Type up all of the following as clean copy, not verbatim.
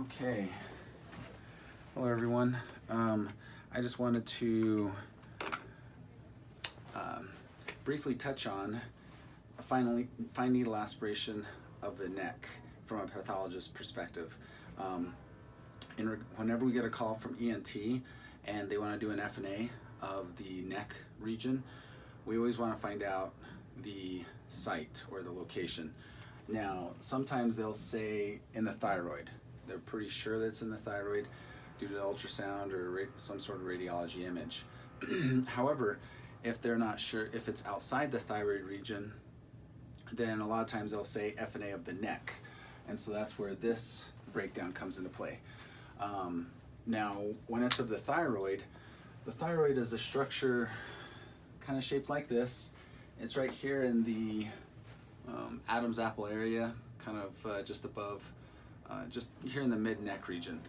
Okay. Hello, everyone. I just wanted to briefly touch on a fine needle aspiration of the neck from a pathologist perspective. Whenever we get a call from ENT and they want to do an FNA of the neck region, we always want to find out the site or the location. Now, sometimes they'll say in the thyroid. They're pretty sure that it's in the thyroid due to the ultrasound or some sort of radiology image. However, if they're not sure if it's outside the thyroid region, then a lot of times they'll say FNA of the neck. And so that's where this breakdown comes into play. Now, when it's of the thyroid is a structure kind of shaped like this. It's right here in the Adam's apple area, kind of just above, just here in the mid-neck region.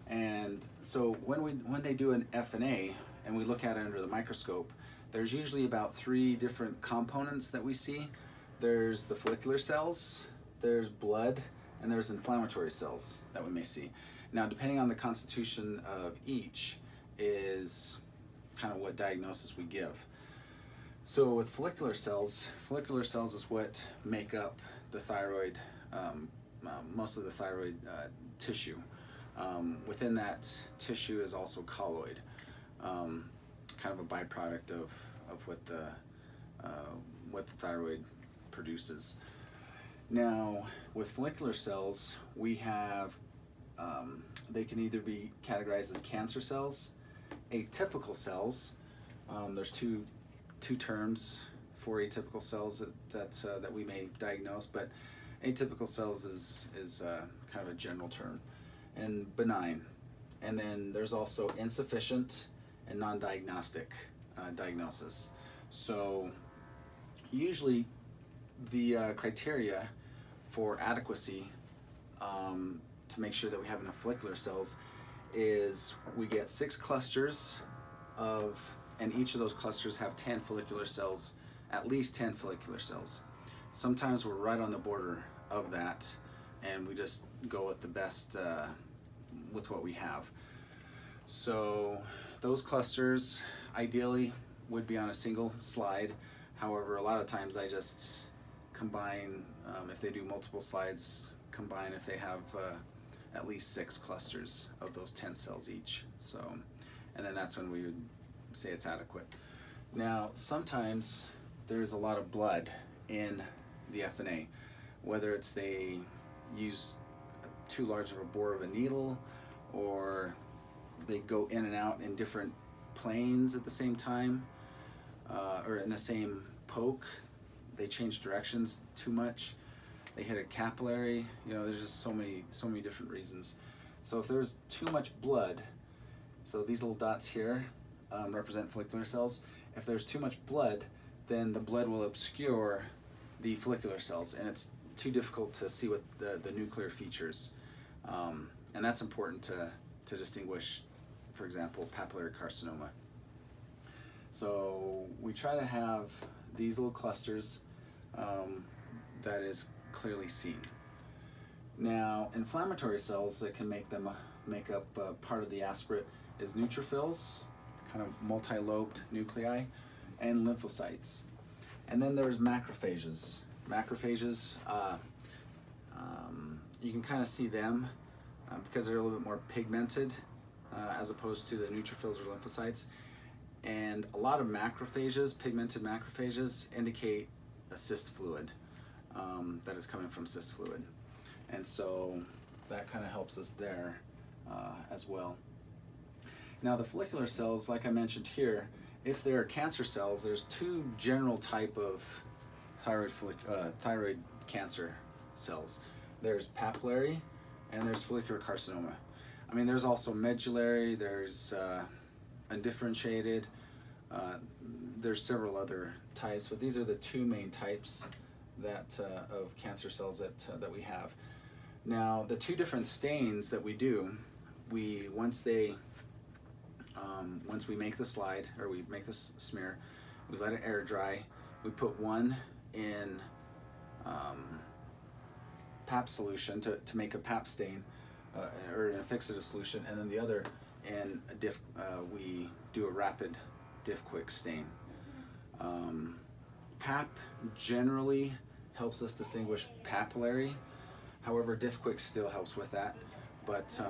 And so when they do an FNA and we look at it under the microscope, there's usually about 3 different components that we see. There's the follicular cells, there's blood, and there's inflammatory cells that we may see. Now, depending on the constitution of each is kind of what diagnosis we give. So with follicular cells is what make up the thyroid, most of the thyroid tissue. Within that tissue is also colloid, kind of a byproduct of what the thyroid produces. Now, with follicular cells, we have, they can either be categorized as cancer cells, atypical cells. There's two terms for atypical cells that we may diagnose, but atypical cells is kind of a general term, and benign. And then there's also insufficient and non-diagnostic diagnosis. So usually the criteria for adequacy to make sure that we have enough follicular cells is we get 6 clusters and each of those clusters have 10 follicular cells, at least 10 follicular cells. Sometimes we're right on the border of that, and we just go with the best, with what we have. So those clusters ideally would be on a single slide. However, a lot of times I just combine, if they do multiple slides, combine if they have at least 6 clusters of those 10 cells each. So, and then that's when we would say it's adequate. Now, sometimes there's a lot of blood in the FNA, whether it's they use too large of a bore of a needle, or they go in and out in different planes at the same time, or in the same poke. They change directions too much. They hit a capillary. There's just so many different reasons. So if there's too much blood, so these little dots here represent follicular cells. If there's too much blood, then the blood will obscure the follicular cells, and it's too difficult to see what the nuclear features. And that's important to distinguish, for example, papillary carcinoma. So we try to have these little clusters that is clearly seen. Now, inflammatory cells that can make up part of the aspirate is neutrophils, kind of multi-lobed nuclei, and lymphocytes. And then there's macrophages. Macrophages, you can kind of see them because they're a little bit more pigmented as opposed to the neutrophils or lymphocytes. And a lot of macrophages, pigmented macrophages, indicate a cyst fluid that is coming from cyst fluid. And so that kind of helps us there as well. Now, the follicular cells, like I mentioned here, if they're cancer cells, there's 2 general type of thyroid cancer cells. There's papillary and there's follicular carcinoma. I mean, there's also medullary, there's undifferentiated, there's several other types, but these are the 2 main types of cancer cells that we have. Now, the 2 different stains that we do, once we make the slide, or we make this smear, we let it air dry. We put one in PAP solution to make a PAP stain or in a fixative solution, and then the other in a we do a rapid diff quick stain. PAP generally helps us distinguish papillary. However, diff quick still helps with that, but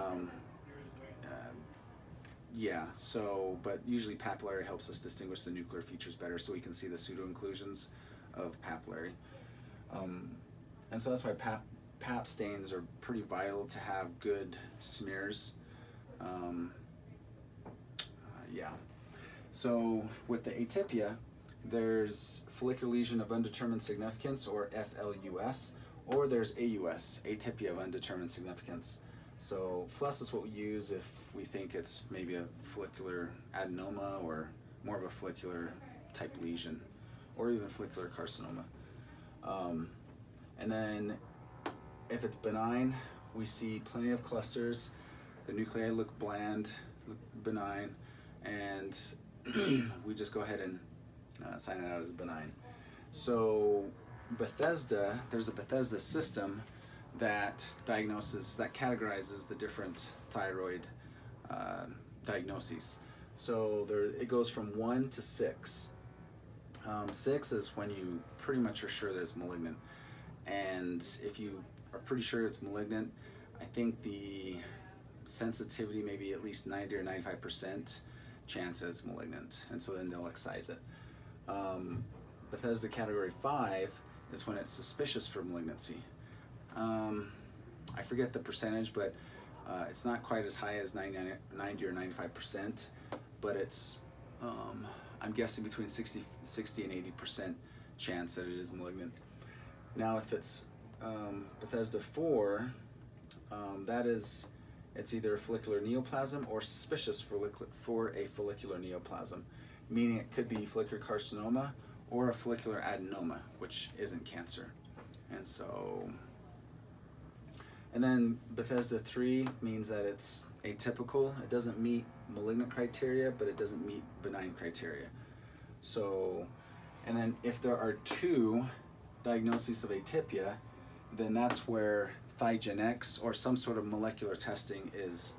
yeah, so, but usually papillary helps us distinguish the nuclear features better, so we can see the pseudo-inclusions of papillary. And so that's why pap stains are pretty vital to have good smears. Yeah. So with the atypia, there's follicular lesion of undetermined significance, or FLUS, or there's AUS, atypia of undetermined significance. So FLUS is what we use if we think it's maybe a follicular adenoma or more of a follicular type lesion, or even follicular carcinoma. And then if it's benign, we see plenty of clusters. The nuclei look bland, look benign, and we just go ahead and sign it out as benign. So Bethesda, there's a Bethesda system that categorizes the different thyroid diagnoses. So it goes from 1 to 6. 6 is when you pretty much are sure that it's malignant. And if you are pretty sure it's malignant, I think the sensitivity may be at least 90 or 95% chance that it's malignant. And so then they'll excise it. Bethesda category 5 is when it's suspicious for malignancy. I forget the percentage, but it's not quite as high as 90 or 95%, but it's, I'm guessing between 60 and 80% chance that it is malignant. Now if it's Bethesda 4, it's either a follicular neoplasm or suspicious for a follicular neoplasm, meaning it could be follicular carcinoma or a follicular adenoma, which isn't cancer. And then Bethesda 3 means that it's atypical. It doesn't meet malignant criteria, but it doesn't meet benign criteria. So, and then if there are 2 diagnoses of atypia, then that's where Thygenix or some sort of molecular testing is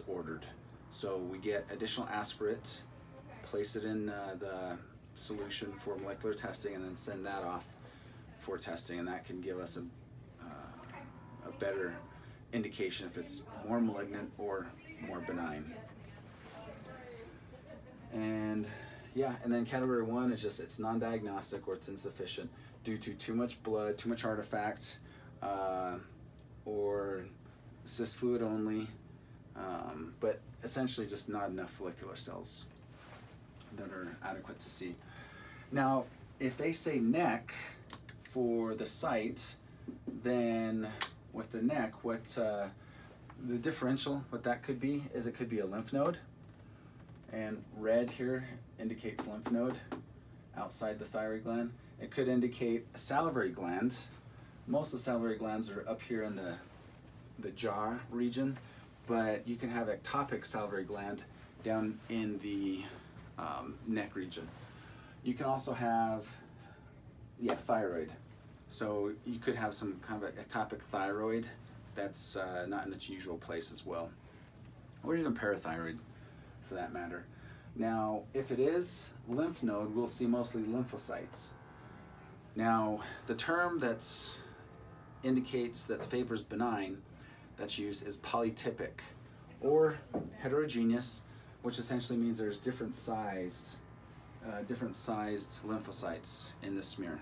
ordered. So we get additional aspirate, place it in the solution for molecular testing, and then send that off for testing, and that can give us a better indication if it's more malignant or more benign. And yeah, and then category 1 is just it's non-diagnostic or it's insufficient due to too much blood, too much artifact, or cyst fluid only, but essentially just not enough follicular cells that are adequate to see. Now, if they say neck for the site, then with the neck, what the differential, what that could be is it could be a lymph node, and red here indicates lymph node outside the thyroid gland. It could indicate a salivary gland. Most of the salivary glands are up here in the jaw region, but you can have ectopic salivary gland down in the neck region. You can also have, thyroid. So you could have some kind of ectopic thyroid that's not in its usual place as well, or even parathyroid for that matter. Now, if it is lymph node, we'll see mostly lymphocytes. Now, the term that favors benign that's used is polytypic or heterogeneous, which essentially means there's different sized lymphocytes in the smear.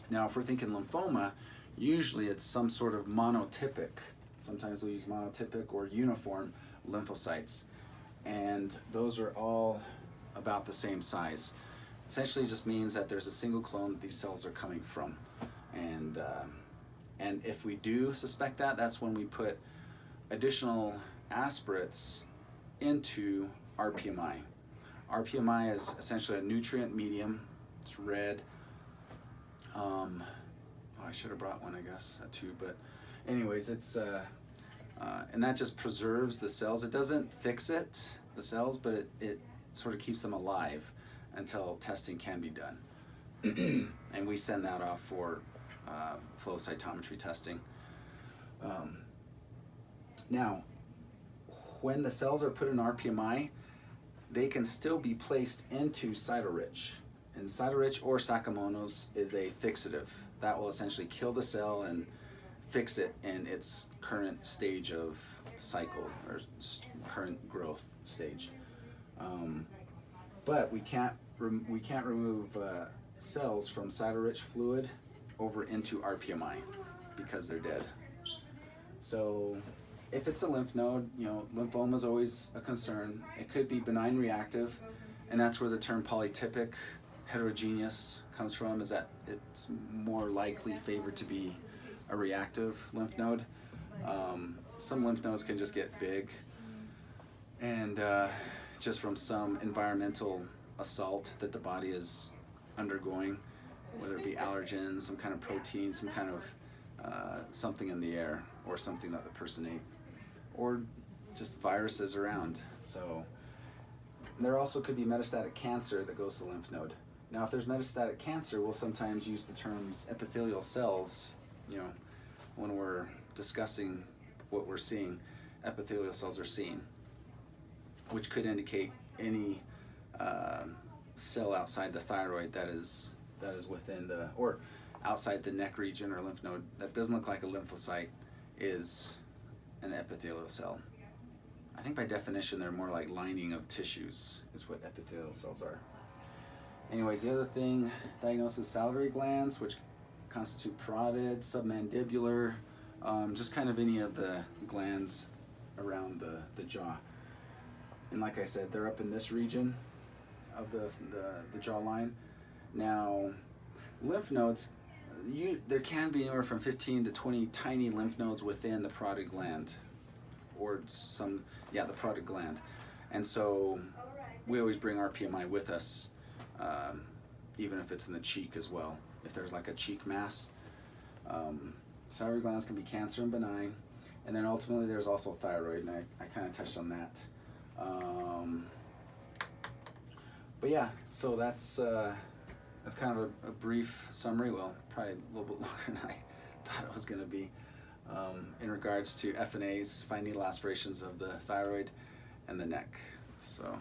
Now, if we're thinking lymphoma, usually it's some sort of monotypic. Sometimes we'll use monotypic or uniform lymphocytes, and those are all about the same size. Essentially just means that there's a single clone that these cells are coming from. And if we do suspect that, that's when we put additional aspirates into RPMI. RPMI is essentially a nutrient medium. It's red. I should have brought one, I guess, too. But anyways, it's and that just preserves the cells. It doesn't fix the cells, but it sort of keeps them alive until testing can be done. And we send that off for flow cytometry testing. Now, when the cells are put in RPMI, they can still be placed into cytorich. And cytorich or Sakamono's is a fixative. That will essentially kill the cell and fix it in its current stage of cycle or current growth stage. But we can't remove cells from cytorich fluid over into RPMI because they're dead. So if it's a lymph node, you know, lymphoma is always a concern. It could be benign reactive, and that's where the term polytypic heterogeneous comes from, is that it's more likely favored to be a reactive lymph node. Some lymph nodes can just get big, and just from some environmental assault that the body is undergoing, whether it be allergens, some kind of protein, some kind of something in the air, or something that the person ate, or just viruses around. So there also could be metastatic cancer that goes to the lymph node. Now, if there's metastatic cancer, we'll sometimes use the terms epithelial cells, you know, when we're discussing what we're seeing, epithelial cells are seen, which could indicate any cell outside the thyroid that is within the, or outside the neck region or lymph node that doesn't look like a lymphocyte is an epithelial cell. I think by definition they're more like lining of tissues is what epithelial cells are. Anyways, the other thing, diagnosis salivary glands, which constitute parotid, submandibular, just kind of any of the glands around the jaw. And like I said, they're up in this region of the jawline. Now, lymph nodes, there can be anywhere from 15 to 20 tiny lymph nodes within the parotid gland, or the parotid gland. And so we always bring our PMI with us, even if it's in the cheek as well. If there's like a cheek mass, salivary glands can be cancer and benign. And then ultimately there's also thyroid, and I kind of touched on that. But yeah, so that's kind of a brief summary. Well, probably a little bit longer than I thought it was going to be, in regards to FNAs, fine needle aspirations of the thyroid and the neck. So.